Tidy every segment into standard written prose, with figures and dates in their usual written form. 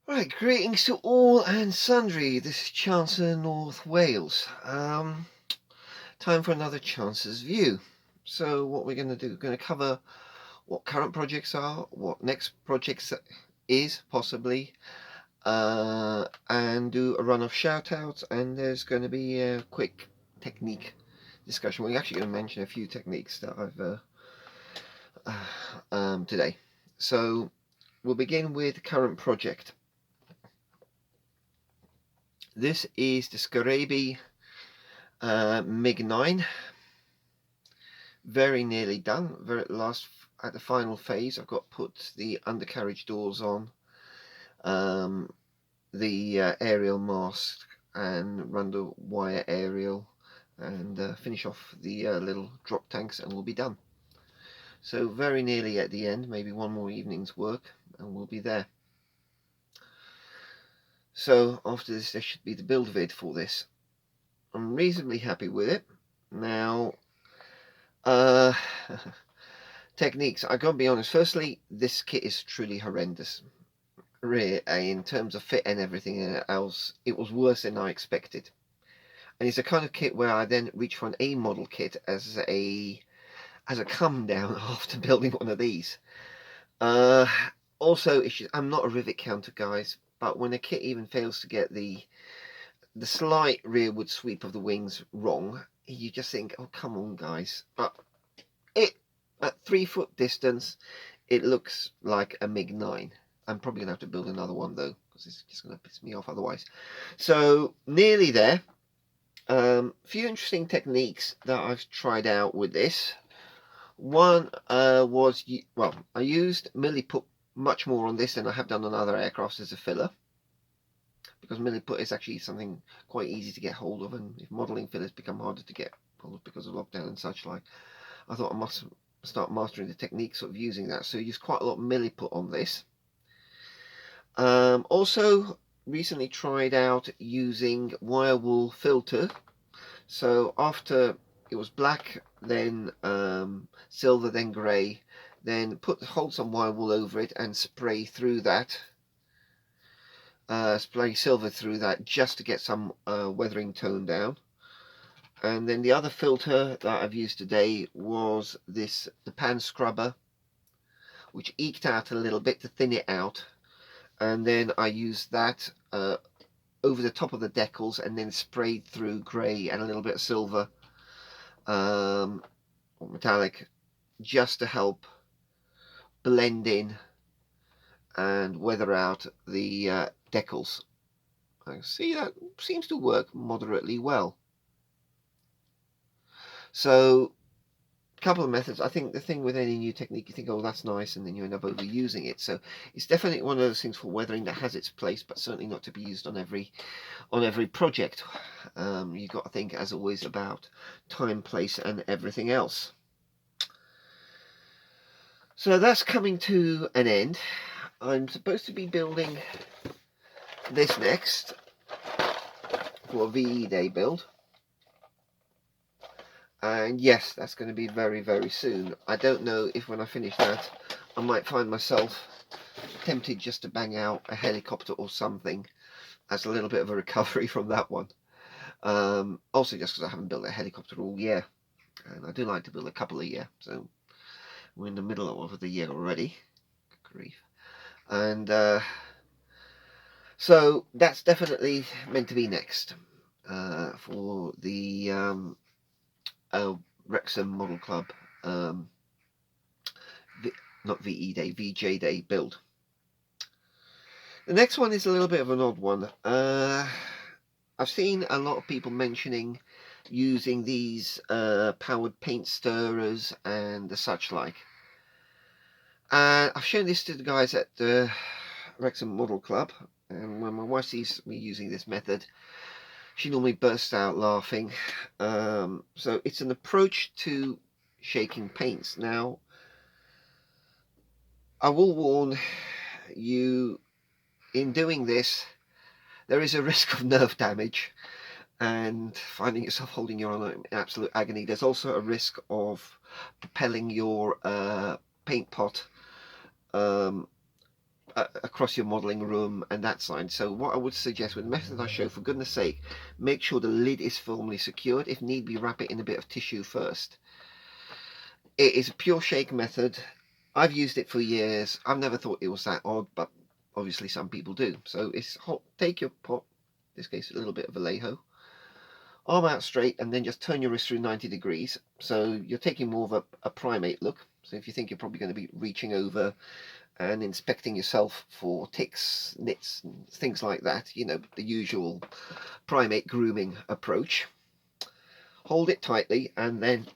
Right, greetings to all and sundry. This is Chancellor North Wales. Time for another Chancellor's View. So what we're going to do, we're going to cover what current projects are, what next projects is possibly, and do a run of shout-outs, and there's going to be a quick technique discussion. We're actually going to mention a few techniques that I've today. So we'll begin with the current project. This is the Scotty MiG-9, very nearly done. At the final phase, I've got put the undercarriage doors on, the aerial mast, and run the wire aerial, and finish off the little drop tanks, and we'll be done. So very nearly at the end, maybe one more evening's work, and we'll be there. So after this, there should be the build vid for this. I'm reasonably happy with it. Now, techniques, I gotta be honest, firstly, this kit is truly horrendous. Really, in terms of fit and everything else, it was worse than I expected. And it's a kind of kit where I then reach for an A model kit as a come down after building one of these. Also, I'm not a rivet counter, guys, but when a kit even fails to get the slight rearward sweep of the wings wrong, you just think, oh, come on, guys. But at 3 foot distance, it looks like a MiG-9. I'm probably going to have to build another one, though, because it's just going to piss me off otherwise. So, nearly there. Few interesting techniques that I've tried out with this. One was, well, I used milliput much more on this than I have done on other aircrafts as a filler, because milliput is actually something quite easy to get hold of, and if modelling fillers become harder to get hold of because of lockdown and such like, I thought I must start mastering the techniques of using that. So I used quite a lot of milliput on this. Also recently tried out using wire wool filter. So after it was black, then silver, then grey, then hold some wire wool over it and spray through that. Spray silver through that just to get some weathering tone down. And then the other filter that I've used today was the pan scrubber, which eked out a little bit to thin it out. And then I used that over the top of the decals and then sprayed through grey and a little bit of silver or metallic, just to help blend in and weather out the decals. I see that seems to work moderately well. So a couple of methods. I think the thing with any new technique, you think, oh, that's nice, and then you end up overusing it. So it's definitely one of those things for weathering that has its place, but certainly not to be used on every project. You've got to think, as always, about time, place, and everything else. So that's coming to an end. I'm supposed to be building this next for a VE Day build. And yes, that's going to be very, very soon. I don't know if when I finish that, I might find myself tempted just to bang out a helicopter or something as a little bit of a recovery from that one. Also just because I haven't built a helicopter all year. And I do like to build a couple a year. So we're in the middle of the year already. Good grief. And so that's definitely meant to be next for the Wrexham Model Club, not VE Day, VJ Day build. The next one is a little bit of an odd one. I've seen a lot of people mentioning using these powered paint stirrers and the such like. I've shown this to the guys at the Wrexham Model Club, and when my wife sees me using this method, she normally bursts out laughing. So it's an approach to shaking paints. Now, I will warn you, in doing this, there is a risk of nerve damage and finding yourself holding your own in absolute agony. There's also a risk of propelling your paint pot across your modelling room and that side. So what I would suggest with the method I show, for goodness sake, make sure the lid is firmly secured. If need be, wrap it in a bit of tissue first. It is a pure shake method. I've used it for years. I've never thought it was that odd, but obviously some people do. So it's hot. Take your pot, in this case a little bit of Vallejo, arm out straight, and then just turn your wrist through 90 degrees. So you're taking more of a primate look. So if you think you're probably going to be reaching over and inspecting yourself for ticks, nits, and things like that, you know, the usual primate grooming approach, hold it tightly, and then,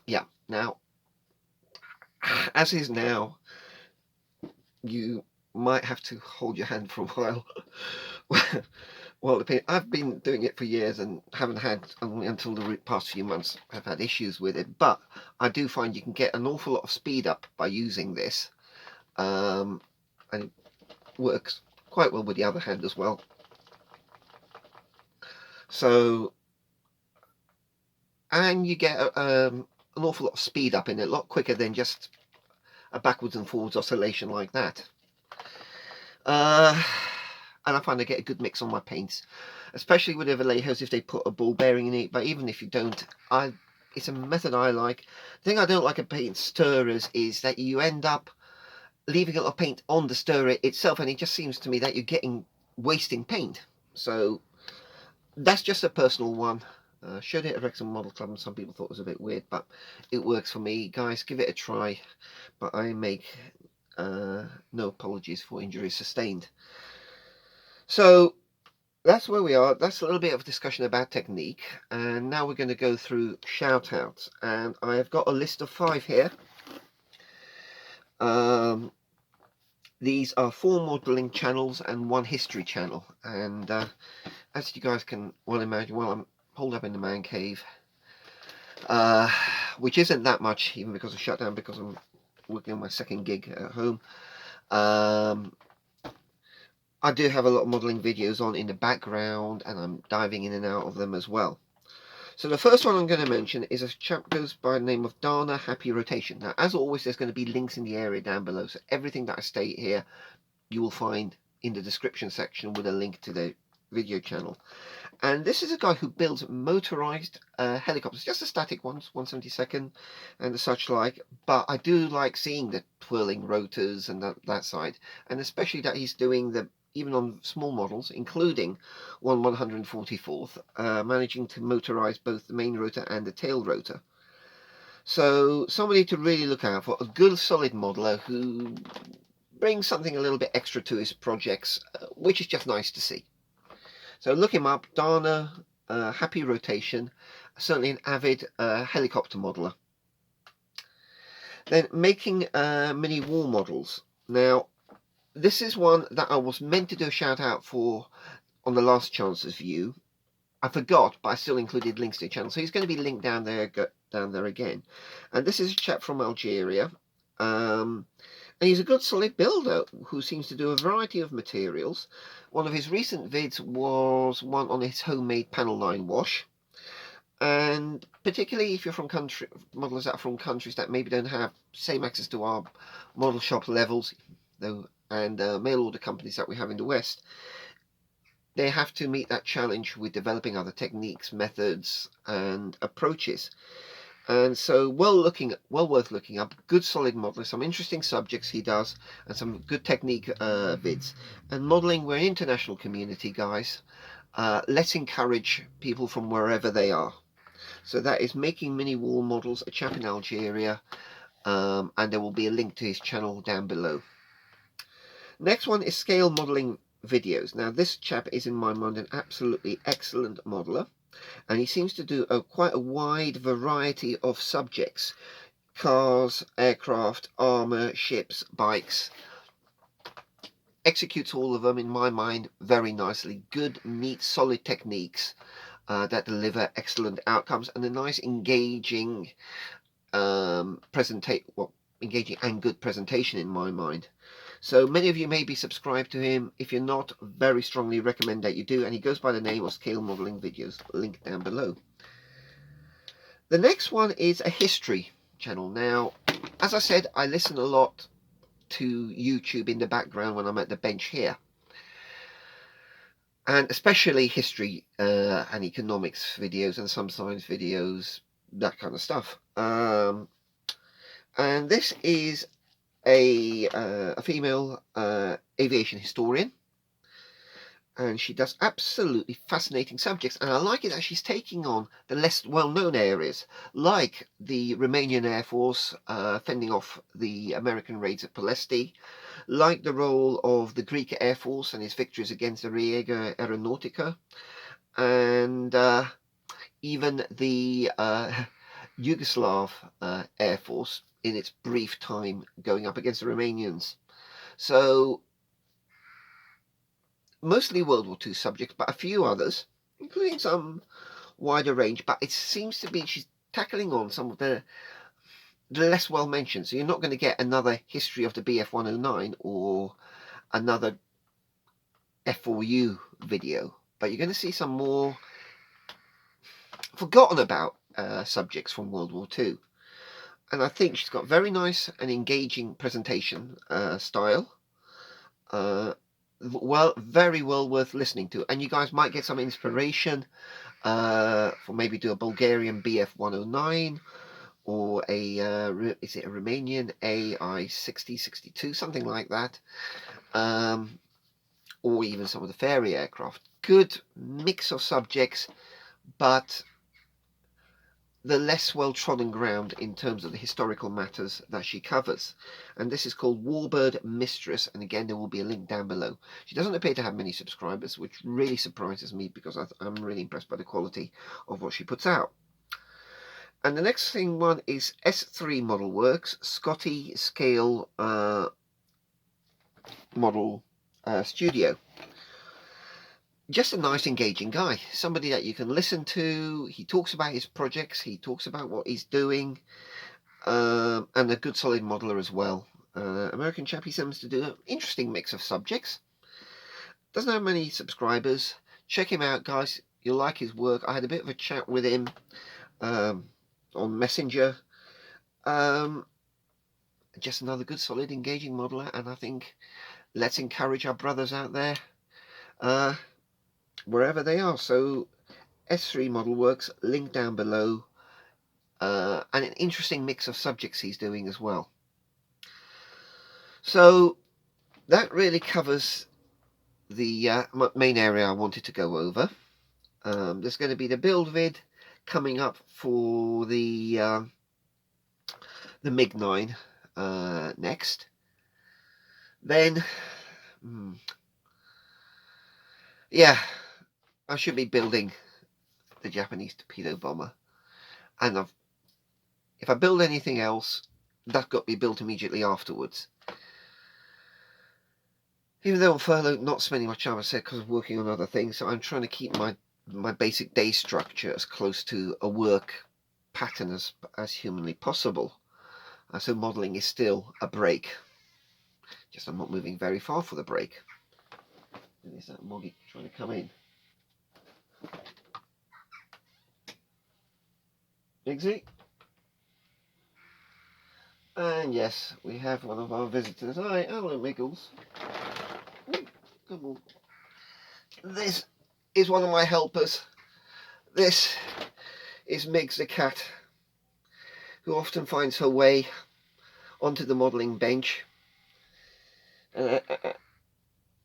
yeah, now, as is now, you might have to hold your hand for a while. Well, I've been doing it for years and haven't had, only until the past few months, I've had issues with it. But I do find you can get an awful lot of speed up by using this. And it works quite well with the other hand as well. So, and you get an awful lot of speed up in it, a lot quicker than just a backwards and forwards oscillation like that. And I find I get a good mix on my paints, especially with the Vallejos if they put a ball bearing in it. But even if you don't, it's a method I like. The thing I don't like about paint stirrers is that you end up leaving a lot of paint on the stirrer itself, and it just seems to me that you're wasting paint. So that's just a personal one. Showed it at Wrexham Model Club and some people thought it was a bit weird, but it works for me. Guys, give it a try. But I make no apologies for injuries sustained. So that's where we are. That's a little bit of discussion about technique, and now we're going to go through shout-outs, and I have got a list of 5 here. These are 4 modelling channels and 1 history channel, and as you guys can well imagine, well, I'm holed up in the man cave, which isn't that much, even because of shutdown, because I'm working on my second gig at home. I do have a lot of modelling videos on in the background, and I'm diving in and out of them as well. So the first one I'm going to mention is a chap goes by the name of Dana Happy Rotation. Now, as always, there's going to be links in the area down below, so everything that I state here you will find in the description section with a link to the video channel. And this is a guy who builds motorized helicopters, just the static ones, 172nd and the such like, but I do like seeing the twirling rotors and that side, and especially that he's doing the, even on small models, including 1/144th, managing to motorize both the main rotor and the tail rotor. So somebody to really look out for, a good solid modeler who brings something a little bit extra to his projects, which is just nice to see. So look him up, Dana Happy Rotation, certainly an avid helicopter modeler. Then making mini war models. Now, this is one that I was meant to do a shout out for on the last Chance's View. I forgot, but I still included links to the channel, so he's going to be linked down there again. And this is a chap from Algeria, and he's a good solid builder who seems to do a variety of materials. One of his recent vids was one on his homemade panel line wash, and particularly if you're from modelers that are from countries that maybe don't have same access to our model shop levels, though, and mail order companies that we have in the West, they have to meet that challenge with developing other techniques, methods, and approaches. And so, well worth looking up. Good solid modeler, some interesting subjects he does, and some good technique vids. And modeling, we're an international community, guys. Let's encourage people from wherever they are. So that is making mini wall models, a chap in Algeria, and there will be a link to his channel down below. Next one is scale modeling videos. Now this chap is in my mind an absolutely excellent modeler, and he seems to do quite a wide variety of subjects: cars, aircraft, armor, ships, bikes. Executes all of them in my mind very nicely. Good, neat, solid techniques that deliver excellent outcomes, and a nice engaging engaging and good presentation in my mind. So many of you may be subscribed to him. If you're not, very strongly recommend that you do, and he goes by the name of Scale Modeling Videos, linked down below. The next one is a history channel. Now, as I said, I listen a lot to YouTube in the background when I'm at the bench here, and especially history and economics videos and some science videos, that kind of stuff. And this is a female aviation historian, and she does absolutely fascinating subjects, and I like it that she's taking on the less well-known areas, like the Romanian Air Force fending off the American raids at Palesti, like the role of the Greek Air Force and its victories against the Riega Aeronautica, and even the Yugoslav Air Force in its brief time going up against the Romanians. So mostly World War II subjects, but a few others, including some wider range. But it seems to be she's tackling on some of the less well mentioned. So you're not going to get another history of the BF 109 or another F4U video, but you're going to see some more forgotten about subjects from World War II. And I think she's got very nice and engaging presentation style. Well, very well worth listening to, and you guys might get some inspiration for maybe do a Bulgarian BF 109 or a is it a Romanian AI 6062, something like that, or even some of the ferry aircraft. Good mix of subjects, but the less well-trodden ground in terms of the historical matters that she covers. And this is called Warbird Mistress, and again there will be a link down below. She doesn't appear to have many subscribers, which really surprises me because I'm really impressed by the quality of what she puts out. And the next one is S3 Model Works, Scotty Scale Model Studio. Just a nice, engaging guy. Somebody that you can listen to. He talks about his projects. He talks about what he's doing. And a good, solid modeler as well. American chap. He seems to do an interesting mix of subjects. Doesn't have many subscribers. Check him out, guys. You'll like his work. I had a bit of a chat with him on Messenger. Just another good, solid, engaging modeler. And I think let's encourage our brothers out there. Wherever they are. So S3 Model Works, link down below, and an interesting mix of subjects he's doing as well. So that really covers the main area I wanted to go over. There's going to be the build vid coming up for the MiG-9 next. Then yeah, I should be building the Japanese torpedo bomber, and if I build anything else, that got to be built immediately afterwards. Even though I'm furloughed, not spending much time, I said, because I'm working on other things, so I'm trying to keep my basic day structure as close to a work pattern as humanly possible. So modelling is still a break. Just I'm not moving very far for the break. Is that Moggy trying to come in? Exit. And yes, we have one of our visitors. Hi, hello, Miggles. Ooh, come on. This is one of my helpers. This is Miggs the cat, who often finds her way onto the modelling bench.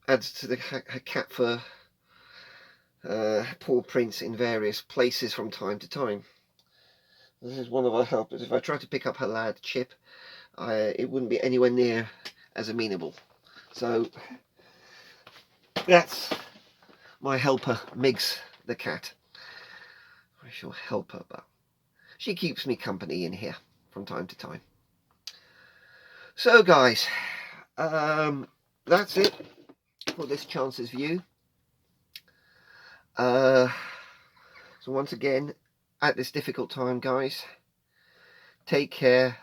Adds to her cat fur paw prints in various places from time to time. This is one of our helpers. If I try to pick up her lad Chip, it wouldn't be anywhere near as amenable. So that's my helper, Miggs the cat. I shall help her, but she keeps me company in here from time to time. So guys, that's it for this Chance's View. So once again, at this difficult time, guys, take care.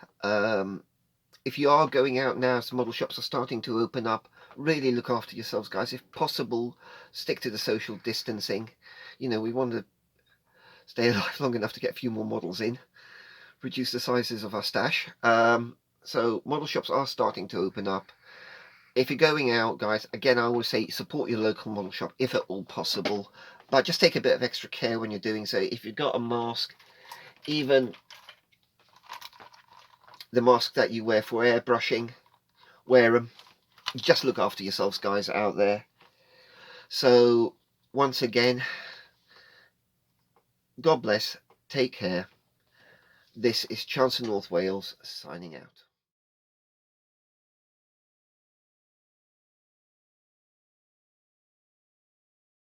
If you are going out now, some model shops are starting to open up. Really look after yourselves, guys. If possible, stick to the social distancing. You know, we want to stay alive long enough to get a few more models in, reduce the sizes of our stash. So model shops are starting to open up. If you're going out, guys, again, I always say support your local model shop if at all possible. But just take a bit of extra care when you're doing so. If you've got a mask, even the mask that you wear for airbrushing, wear them. Just look after yourselves, guys, out there. So once again, God bless, take care. This is Chancellor North Wales signing out.